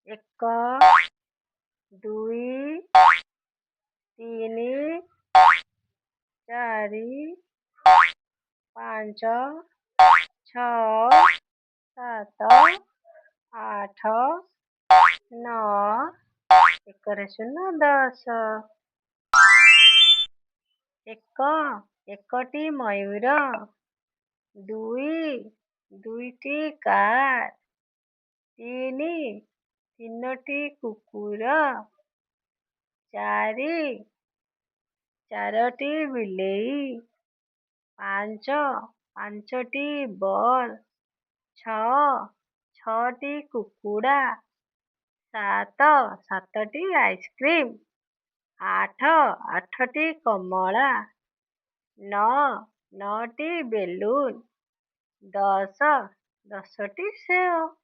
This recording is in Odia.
ଏକ, ଦୁଇ, ତିନି, ଚାରି, ପାଞ୍ଚ, ଛଅ, ସାତ, ଆଠ, ନଅ, ଏକରେ ଶୂନ 10। ଏକ, ଏକଟି ମୟୂର। ଦୁଇ, ଦୁଇଟି କାର୍। ତିନି, ତିନୋଟି କୁକୁର। ଚାରି, ଚାରୋଟି ବିଲେଇ। ପାଞ୍ଚ, ପାଞ୍ଚଟି ବଲ୍। ଛଅ, ଛଅଟି କୁକୁଡ଼ା। ସାତ, ସାତଟି ଆଇସ୍କ୍ରିମ୍। ଆଠ, ଆଠଟି କମଳା। ନଅ, ନଅଟି ବେଲୁନ୍। 10, 10ଟି ସେଓ।